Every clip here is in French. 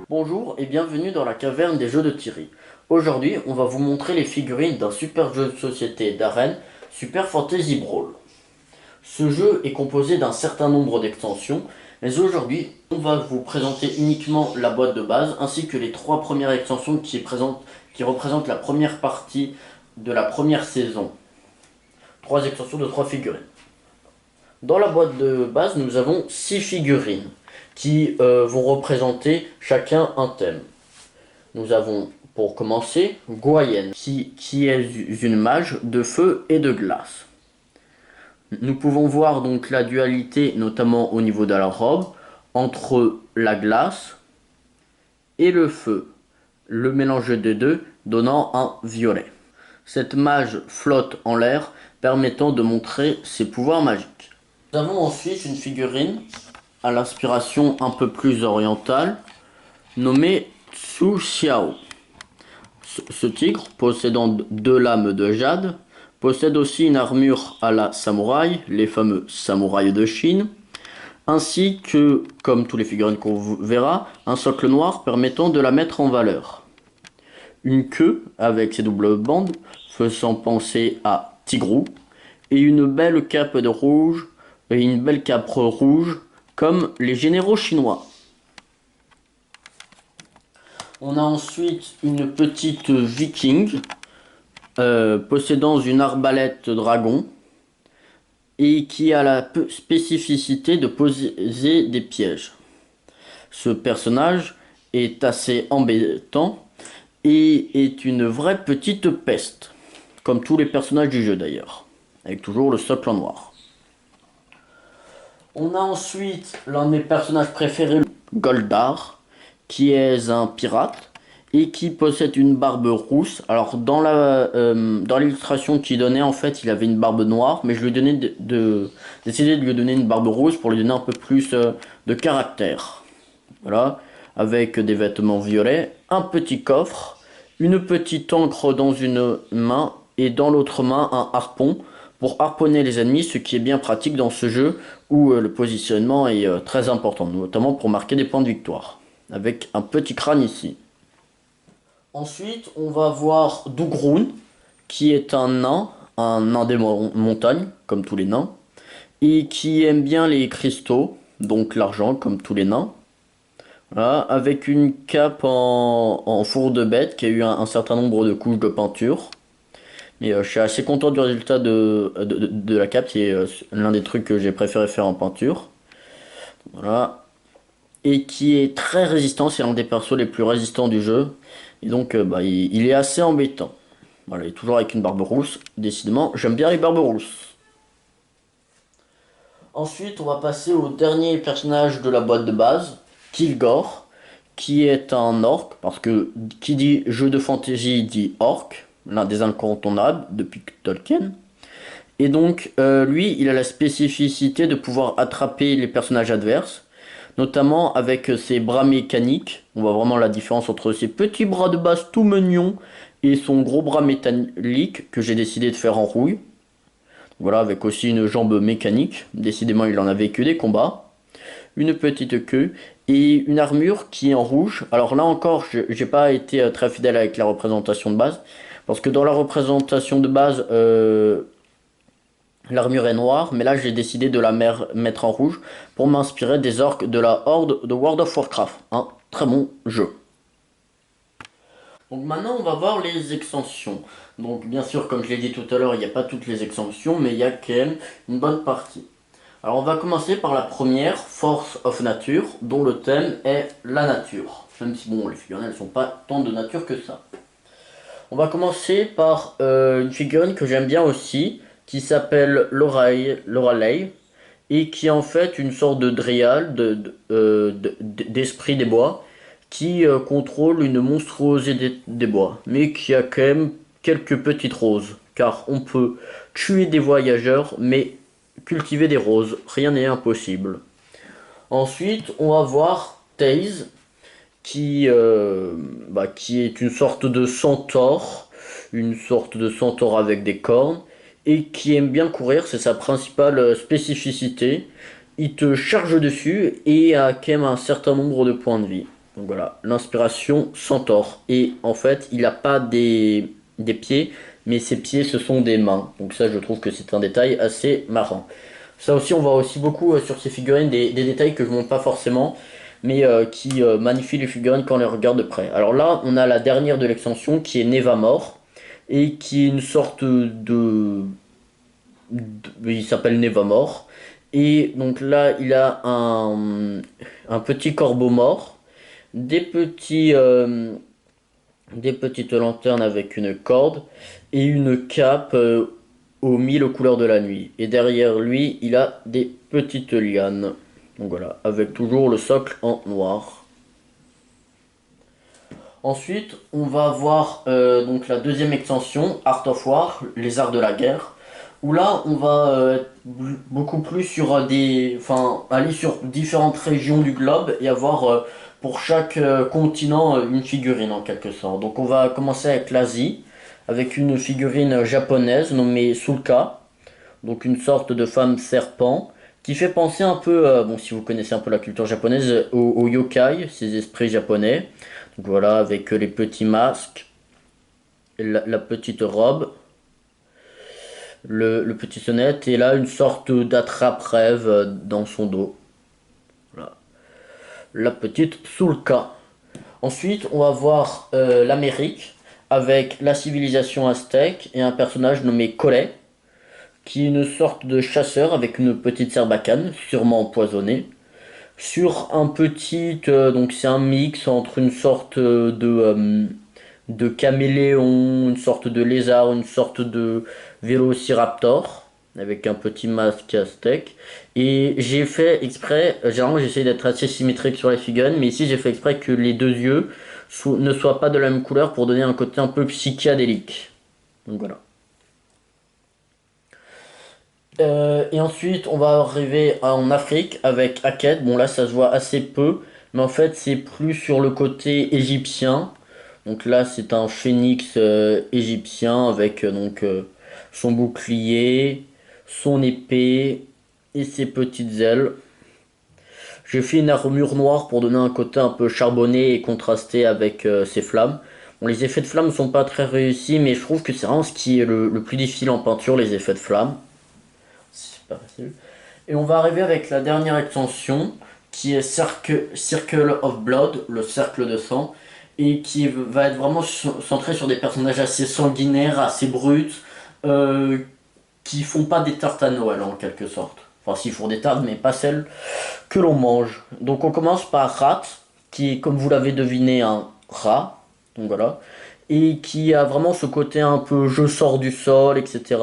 Bonjour et bienvenue dans la caverne des jeux de Thierry. Aujourd'hui, on va vous montrer les figurines d'un super jeu de société d'arène, Super Fantasy Brawl. Ce jeu est composé d'un certain nombre d'extensions, mais aujourd'hui, on va vous présenter uniquement la boîte de base, ainsi que les trois premières extensions qui représentent la première partie de la première saison. Trois extensions de trois figurines. Dans la boîte de base, nous avons 6 figurines qui vont représenter chacun un thème. Nous avons, pour commencer, Goyenne, qui est une mage de feu et de glace. Nous pouvons voir donc la dualité, notamment au niveau de la robe, entre la glace et le feu. Le mélange des deux donnant un violet. Cette mage flotte en l'air, permettant de montrer ses pouvoirs magiques. Nous avons ensuite une figurine à l'inspiration un peu plus orientale, nommée Tsu Xiao. Ce tigre, possédant 2 lames de jade, possède aussi une armure à la samouraï, les fameux samouraïs de Chine, ainsi que, comme tous les figurines qu'on verra, un socle noir permettant de la mettre en valeur. Une queue avec ses doubles bandes, faisant penser à Tigrou, et une belle cape de rouge, et une belle cape rouge, comme les généraux chinois. On a ensuite une petite viking possédant une arbalète dragon et qui a la spécificité de poser des pièges. Ce personnage est assez embêtant et est une vraie petite peste, comme tous les personnages du jeu d'ailleurs, avec toujours le socle en noir. On a ensuite l'un de mes personnages préférés, Goldar, qui est un pirate et qui possède une barbe rousse. Alors dans l'illustration qu'il donnait, en fait, il avait une barbe noire, mais je lui ai donné décidé de lui donner une barbe rouge pour lui donner un peu plus de caractère. Voilà, avec des vêtements violets, un petit coffre, une petite encre dans une main et dans l'autre main un harpon pour harponner les ennemis, ce qui est bien pratique dans ce jeu où le positionnement est très important, notamment pour marquer des points de victoire, avec un petit crâne ici. Ensuite, on va voir Dougroun, qui est un nain des montagnes, comme tous les nains, et qui aime bien les cristaux, donc l'argent, comme tous les nains. Voilà, avec une cape en four de bête qui a eu un certain nombre de couches de peinture. Mais je suis assez content du résultat de la cape, qui est l'un des trucs que j'ai préféré faire en peinture. Voilà. Et qui est très résistant, c'est l'un des persos les plus résistants du jeu. Et donc il est assez embêtant. Voilà, il est toujours avec une barbe rousse. Décidément, j'aime bien les barbes rousses. Ensuite, on va passer au dernier personnage de la boîte de base, Kilgore, qui est un orc, parce que qui dit jeu de fantasy dit orc, l'un des incontournables depuis Tolkien. Et donc, lui, il a la spécificité de pouvoir attraper les personnages adverses, notamment avec ses bras mécaniques. On voit vraiment la différence entre ses petits bras de base tout mignons et son gros bras métallique que j'ai décidé de faire en rouille. Voilà, avec aussi une jambe mécanique. Décidément, il en a vécu des combats. Une petite queue et une armure qui est en rouge. Alors là encore, j'ai pas été très fidèle avec la représentation de base, parce que dans la représentation de base, l'armure est noire, mais là j'ai décidé de la mettre en rouge pour m'inspirer des orques de la Horde de World of Warcraft. Un très bon jeu. Donc maintenant on va voir les extensions. Donc bien sûr, comme je l'ai dit tout à l'heure, il n'y a pas toutes les extensions, mais il y a quand même une bonne partie. Alors on va commencer par la première, Force of Nature, dont le thème est la nature. Même si bon, les figurines elles sont pas tant de nature que ça. On va commencer par une figurine que j'aime bien aussi, qui s'appelle Lorelei, et qui est en fait une sorte de dryade d'esprit des bois, qui contrôle une monstruosité des bois, mais qui a quand même quelques petites roses, car on peut tuer des voyageurs, mais cultiver des roses, rien n'est impossible. Ensuite, on va voir Taze, qui est une sorte de centaure avec des cornes, et qui aime bien courir, c'est sa principale spécificité. Il te charge dessus et a quand même un certain nombre de points de vie. Donc voilà, l'inspiration centaure. Et en fait, il n'a pas des pieds, mais ses pieds, ce sont des mains. Donc ça, je trouve que c'est un détail assez marrant. Ça aussi, on voit aussi beaucoup sur ces figurines des détails que je montre pas forcément, mais qui magnifient les figurines quand on les regarde de près. Alors là, on a la dernière de l'extension qui est Nevamor, et qui est une sorte il s'appelle Nevamor. Et donc là, il a un petit corbeau mort, des des petites lanternes avec une corde et une cape aux mille couleurs de la nuit. Et derrière lui, il a des petites lianes. Donc voilà, avec toujours le socle en noir. Ensuite, on va avoir donc la deuxième extension, Art of War, les arts de la guerre, où là, on va être beaucoup plus sur enfin, aller sur différentes régions du globe et avoir pour chaque continent une figurine en quelque sorte. Donc, on va commencer avec l'Asie, avec une figurine japonaise nommée Sulka, donc une sorte de femme serpent, qui fait penser un peu, bon, si vous connaissez un peu la culture japonaise, aux yokai, ces esprits japonais. Donc voilà, avec les petits masques, la petite robe, le petit sonnette, et là une sorte d'attrape-rêve dans son dos. Voilà. La petite Sulka. Ensuite, on va voir l'Amérique, avec la civilisation aztèque et un personnage nommé Collet, qui est une sorte de chasseur avec une petite serbacane, sûrement empoisonnée, sur un petit, donc c'est un mix entre une sorte de caméléon, une sorte de lézard, une sorte de vélociraptor, avec un petit masque aztèque. Et j'ai fait exprès, généralement j'essaie d'être assez symétrique sur les figurines, mais ici j'ai fait exprès que les deux yeux ne soient pas de la même couleur pour donner un côté un peu psychédélique. Donc voilà. Et ensuite, on va arriver en Afrique avec Aked. Bon, là, ça se voit assez peu, mais en fait, c'est plus sur le côté égyptien. Donc là, c'est un phénix égyptien avec son bouclier, son épée et ses petites ailes. J'ai fait une armure noire pour donner un côté un peu charbonné et contrasté avec ses flammes. Bon, les effets de flammes sont pas très réussis, mais je trouve que c'est vraiment ce qui est le plus difficile en peinture, les effets de flammes. C'est pas facile. Et on va arriver avec la dernière extension qui est Circle of Blood, le cercle de sang, et qui va être vraiment centré sur des personnages assez sanguinaires, assez bruts, euh, qui font pas des tartes à Noël en quelque sorte. Enfin, s'ils font des tartes, mais pas celles que l'on mange. Donc on commence par Rat, qui est, comme vous l'avez deviné, un rat. Donc voilà. Et qui a vraiment ce côté un peu je sors du sol, etc.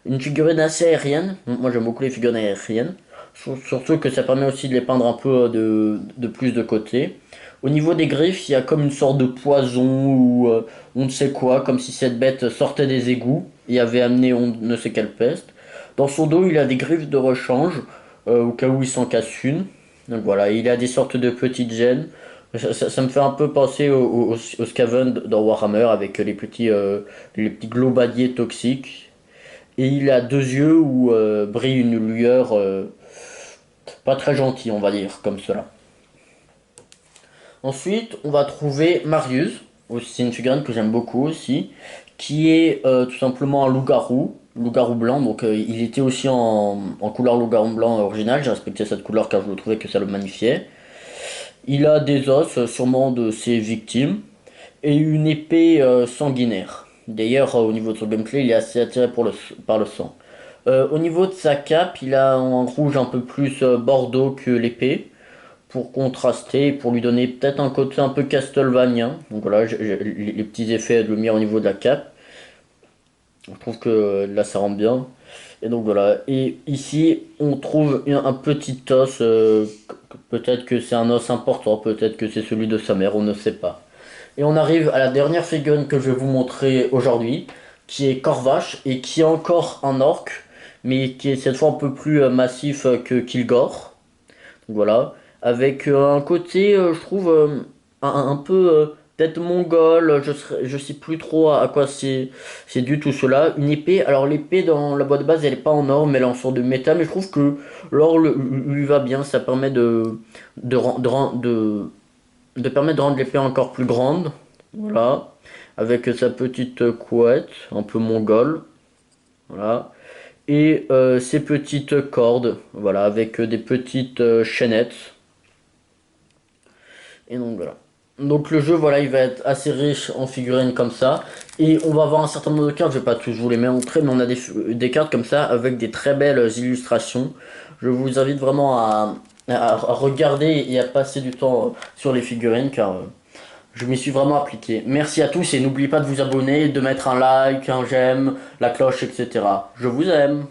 Une figurine assez aérienne. Moi j'aime beaucoup les figurines aériennes. Surtout que ça permet aussi de les peindre un peu de plus de côté. Au niveau des griffes, il y a comme une sorte de poison ou on ne sait quoi, comme si cette bête sortait des égouts et avait amené on ne sait quelle peste. Dans son dos, il a des griffes de rechange, au cas où il s'en casse une. Donc voilà, il a des sortes de petites gènes. Ça me fait un peu penser au Skaven dans Warhammer avec les petits globadiers toxiques. Et il a deux yeux où brille une lueur pas très gentille, on va dire, comme cela. Ensuite, on va trouver Marius, c'est une figurine que j'aime beaucoup aussi, qui est tout simplement un loup-garou blanc, donc il était aussi en couleur loup-garou blanc original, j'ai respecté cette couleur car je trouvais que ça le magnifiait. Il a des os, sûrement de ses victimes, et une épée sanguinaire. D'ailleurs, au niveau de son gameplay, il est assez attiré par le sang. Au niveau de sa cape, il a un rouge un peu plus bordeaux que l'épée pour contraster, pour lui donner peut-être un côté un peu castlevania. Donc voilà, j'ai les petits effets de lumière au niveau de la cape. Je trouve que là ça rend bien. Et donc voilà. Et ici, on trouve un petit os. Peut-être que c'est un os important, peut-être que c'est celui de sa mère, on ne sait pas. Et on arrive à la dernière figurine que je vais vous montrer aujourd'hui, qui est Corvache et qui est encore un orc, mais qui est cette fois un peu plus massif que Kilgore. Donc voilà, avec un côté, je trouve, un peu peut-être mongol, je sais plus trop à quoi c'est dû tout cela. Une épée, alors l'épée dans la boîte de base elle est pas en or, mais elle est en sorte de métal, mais je trouve que l'or lui va bien, ça permet de de permettre de rendre l'épée encore plus grande. Voilà. Avec sa petite couette, un peu mongole. Voilà. Et ses petites cordes. Voilà, avec des petites chaînettes. Et donc voilà. Donc le jeu, voilà, il va être assez riche en figurines comme ça. Et on va avoir un certain nombre de cartes, je vais pas tous vous les montrer, mais on a des cartes comme ça avec des très belles illustrations. Je vous invite vraiment à regarder et à passer du temps sur les figurines car je m'y suis vraiment appliqué. Merci à tous et n'oubliez pas de vous abonner, de mettre un like, un j'aime, la cloche, etc. Je vous aime.